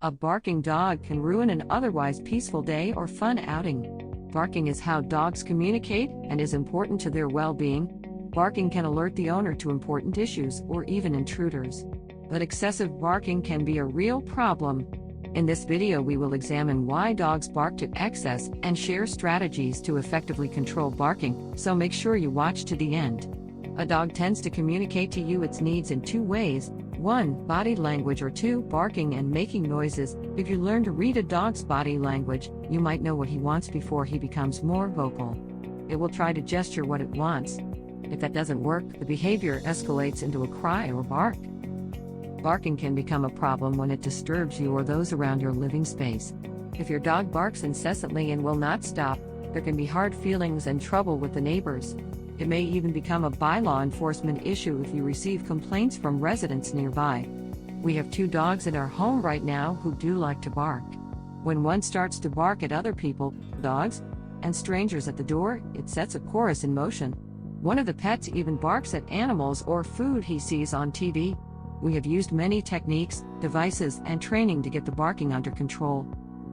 A barking dog can ruin an otherwise peaceful day or fun outing. Barking is how dogs communicate and is important to their well-being. Barking can alert the owner to important issues or even intruders. But excessive barking can be a real problem. In this video we will examine why dogs bark to excess and share strategies to effectively control barking, so make sure you watch to the end. A dog tends to communicate to you its needs in two ways: 1. Body language, or 2. Barking and making noises. If you learn to read a dog's body language, you might know what he wants before he becomes more vocal. It will try to gesture what it wants. If that doesn't work, the behavior escalates into a cry or bark. Barking can become a problem when it disturbs you or those around your living space. If your dog barks incessantly and will not stop, there can be hard feelings and trouble with the neighbors. It may even become a bylaw enforcement issue if you receive complaints from residents nearby. We have 2 dogs in our home right now who do like to bark. When one starts to bark at other people, dogs, and strangers at the door, it sets a chorus in motion. One of the pets even barks at animals or food he sees on TV. We have used many techniques, devices, and training to get the barking under control.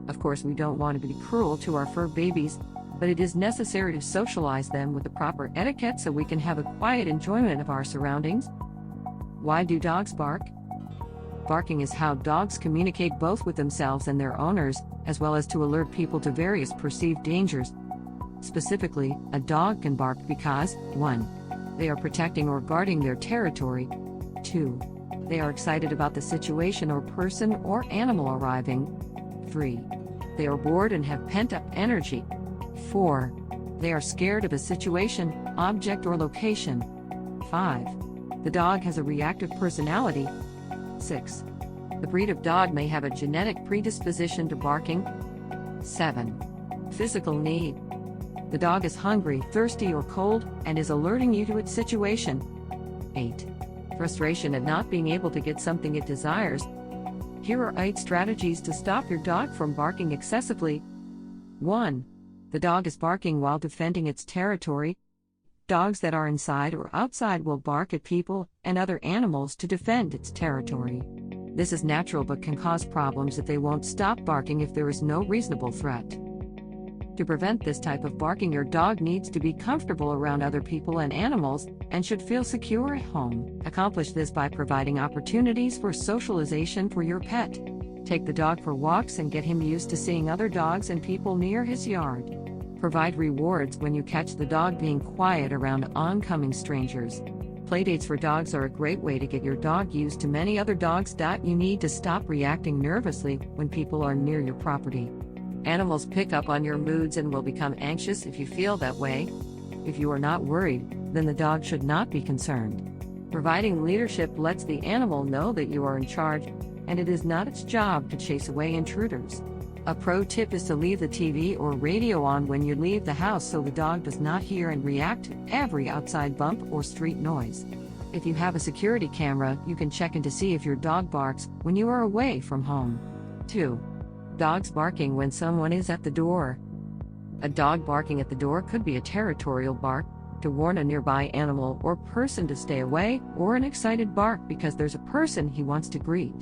Of course, we don't want to be cruel to our fur babies, but it is necessary to socialize them with the proper etiquette so we can have a quiet enjoyment of our surroundings. Why do dogs bark? Barking is how dogs communicate both with themselves and their owners, as well as to alert people to various perceived dangers. Specifically, a dog can bark because 1. They are protecting or guarding their territory. 2. They are excited about the situation or person or animal arriving. 3. They are bored and have pent-up energy. 4. They are scared of a situation, object, or location. 5. The dog has a reactive personality. 6. The breed of dog may have a genetic predisposition to barking. 7. Physical need. The dog is hungry, thirsty, or cold, and is alerting you to its situation. 8. Frustration at not being able to get something it desires. Here are 8 strategies to stop your dog from barking excessively. 1. The dog is barking while defending its territory. Dogs that are inside or outside will bark at people and other animals to defend its territory. This is natural but can cause problems if they won't stop barking if there is no reasonable threat. To prevent this type of barking, your dog needs to be comfortable around other people and animals, and should feel secure at home. Accomplish this by providing opportunities for socialization for your pet. Take the dog for walks and get him used to seeing other dogs and people near his yard. Provide rewards when you catch the dog being quiet around oncoming strangers. Playdates for dogs are a great way to get your dog used to many other dogs. You need to stop reacting nervously when people are near your property. Animals pick up on your moods and will become anxious if you feel that way. If you are not worried, then the dog should not be concerned. Providing leadership lets the animal know that you are in charge, and it is not its job to chase away intruders. A pro tip is to leave the TV or radio on when you leave the house so the dog does not hear and react to every outside bump or street noise. If you have a security camera, you can check in to see if your dog barks when you are away from home. 2. Dogs barking when someone is at the door. A dog barking at the door could be a territorial bark, to warn a nearby animal or person to stay away, or an excited bark because there's a person he wants to greet.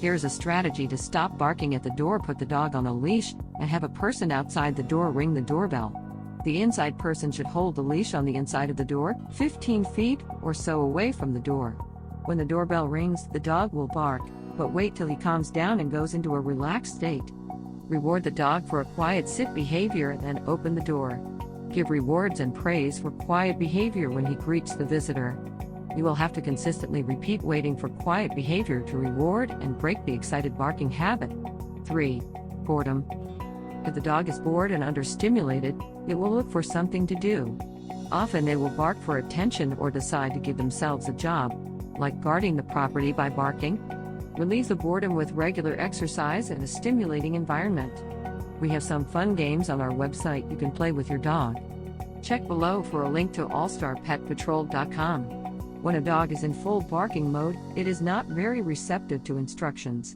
Here's a strategy to stop barking at the door: put the dog on a leash and have a person outside the door ring the doorbell. The inside person should hold the leash on the inside of the door, 15 feet or so away from the door. When the doorbell rings, the dog will bark, but wait till he calms down and goes into a relaxed state. Reward the dog for a quiet sit behavior and then open the door. Give rewards and praise for quiet behavior when he greets the visitor. You will have to consistently repeat waiting for quiet behavior to reward and break the excited barking habit. 3. Boredom. If the dog is bored and understimulated, it will look for something to do. Often they will bark for attention or decide to give themselves a job, like guarding the property by barking. Relieve the boredom with regular exercise and a stimulating environment. We have some fun games on our website you can play with your dog. Check below for a link to allstar-pet-patrol.com. When a dog is in full barking mode, it is not very receptive to instructions.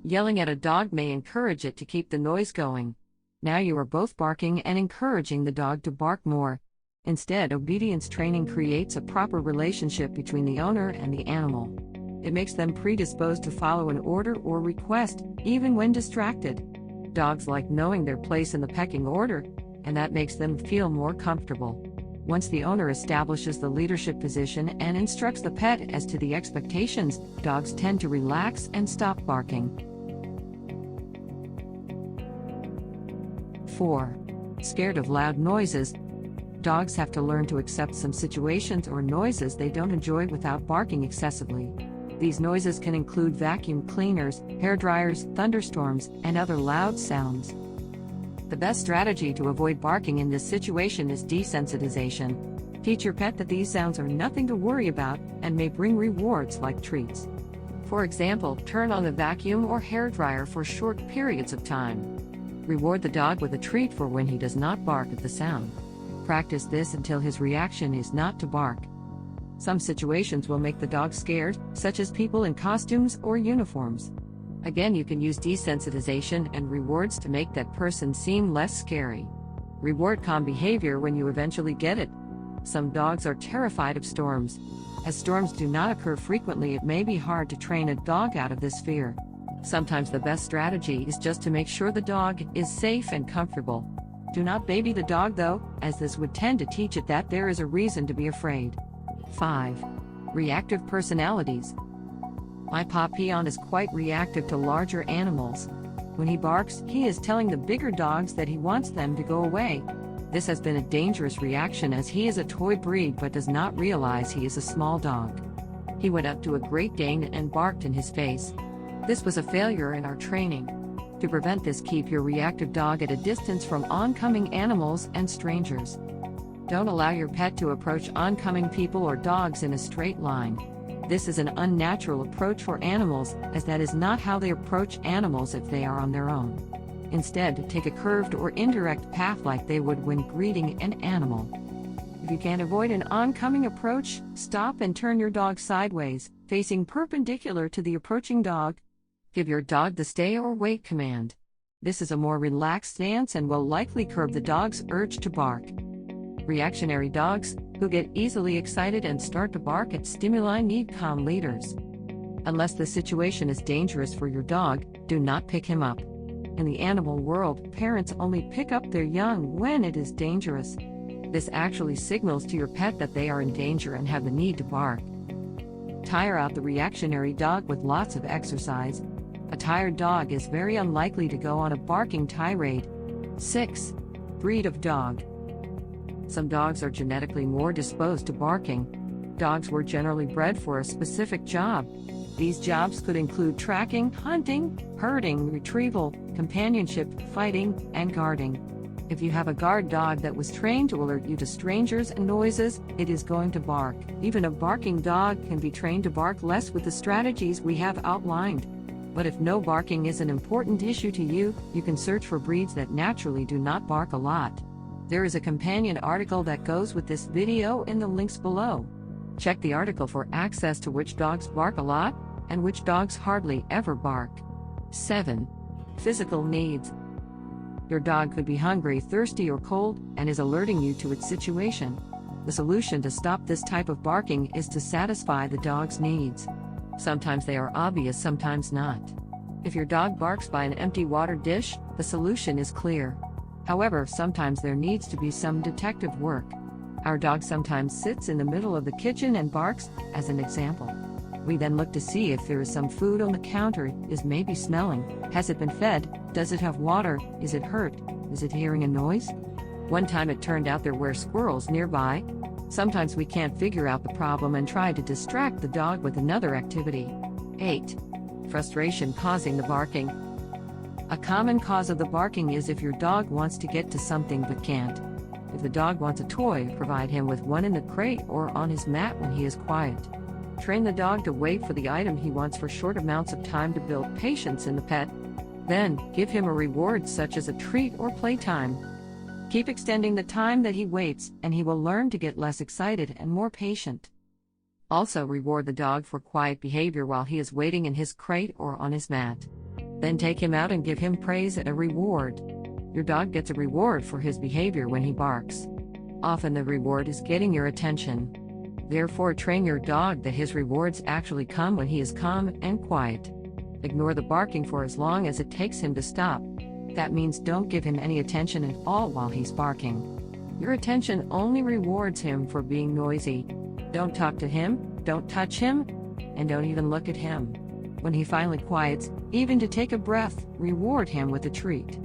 Yelling at a dog may encourage it to keep the noise going. Now you are both barking and encouraging the dog to bark more. Instead, obedience training creates a proper relationship between the owner and the animal. It makes them predisposed to follow an order or request, even when distracted. Dogs like knowing their place in the pecking order, and that makes them feel more comfortable. Once the owner establishes the leadership position and instructs the pet as to the expectations, dogs tend to relax and stop barking. 4. Scared of loud noises. Dogs have to learn to accept some situations or noises they don't enjoy without barking excessively. These noises can include vacuum cleaners, hairdryers, thunderstorms, and other loud sounds. The best strategy to avoid barking in this situation is desensitization. Teach your pet that these sounds are nothing to worry about and may bring rewards like treats. For example, turn on the vacuum or hairdryer for short periods of time. Reward the dog with a treat for when he does not bark at the sound. Practice this until his reaction is not to bark. Some situations will make the dog scared, such as people in costumes or uniforms. Again, you can use desensitization and rewards to make that person seem less scary. Reward calm behavior when you eventually get it. Some dogs are terrified of storms. As storms do not occur frequently, it may be hard to train a dog out of this fear. Sometimes the best strategy is just to make sure the dog is safe and comfortable. Do not baby the dog though, as this would tend to teach it that there is a reason to be afraid. 5. Reactive personalities. My Papillon is quite reactive to larger animals. When he barks, he is telling the bigger dogs that he wants them to go away. This has been a dangerous reaction as he is a toy breed but does not realize he is a small dog. He went up to a Great Dane and barked in his face. This was a failure in our training. To prevent this, keep your reactive dog at a distance from oncoming animals and strangers. Don't allow your pet to approach oncoming people or dogs in a straight line. This is an unnatural approach for animals, as that is not how they approach animals if they are on their own. Instead, take a curved or indirect path like they would when greeting an animal. If you can't avoid an oncoming approach, stop and turn your dog sideways, facing perpendicular to the approaching dog. Give your dog the stay or wait command. This is a more relaxed stance and will likely curb the dog's urge to bark. Reactionary dogs, who get easily excited and start to bark at stimuli, need calm leaders. Unless the situation is dangerous for your dog, do not pick him up. In the animal world, parents only pick up their young when it is dangerous. This actually signals to your pet that they are in danger and have the need to bark. Tire out the reactionary dog with lots of exercise. A tired dog is very unlikely to go on a barking tirade. 6. Breed of dog. Some dogs are genetically more disposed to barking. Dogs were generally bred for a specific job. These jobs could include tracking, hunting, herding, retrieval, companionship, fighting, and guarding. If you have a guard dog that was trained to alert you to strangers and noises, it is going to bark. Even a barking dog can be trained to bark less with the strategies we have outlined. But if no barking is an important issue to you, you can search for breeds that naturally do not bark a lot. There is a companion article that goes with this video in the links below. Check the article for access to which dogs bark a lot and which dogs hardly ever bark. 7. Physical needs. Your dog could be hungry, thirsty, or cold, and is alerting you to its situation. The solution to stop this type of barking is to satisfy the dog's needs. Sometimes they are obvious, sometimes not. If your dog barks by an empty water dish, the solution is clear. However, sometimes there needs to be some detective work. Our dog sometimes sits in the middle of the kitchen and barks, as an example. We then look to see if there is some food on the counter, is maybe smelling, has it been fed, does it have water, is it hurt, is it hearing a noise? One time it turned out there were squirrels nearby. Sometimes we can't figure out the problem and try to distract the dog with another activity. 8. Frustration causing the barking. A common cause of the barking is if your dog wants to get to something but can't. If the dog wants a toy, provide him with one in the crate or on his mat when he is quiet. Train the dog to wait for the item he wants for short amounts of time to build patience in the pet. Then, give him a reward such as a treat or playtime. Keep extending the time that he waits, and he will learn to get less excited and more patient. Also, reward the dog for quiet behavior while he is waiting in his crate or on his mat. Then take him out and give him praise and a reward. Your dog gets a reward for his behavior when he barks. Often the reward is getting your attention. Therefore, train your dog that his rewards actually come when he is calm and quiet. Ignore the barking for as long as it takes him to stop. That means don't give him any attention at all while he's barking. Your attention only rewards him for being noisy. Don't talk to him, don't touch him, and don't even look at him. When he finally quiets, even to take a breath, reward him with a treat.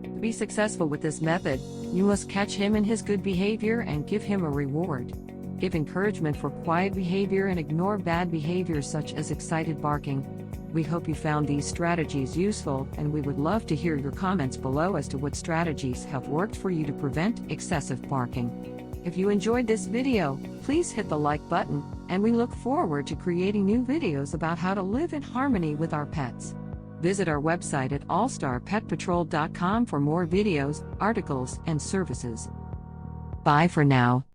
To be successful with this method, you must catch him in his good behavior and give him a reward. Give encouragement for quiet behavior and ignore bad behaviors such as excited barking. We hope you found these strategies useful, and we would love to hear your comments below as to what strategies have worked for you to prevent excessive barking. If you enjoyed this video, please hit the like button, and we look forward to creating new videos about how to live in harmony with our pets. Visit our website at allstar-pet-patrol.com for more videos, articles, and services. Bye for now.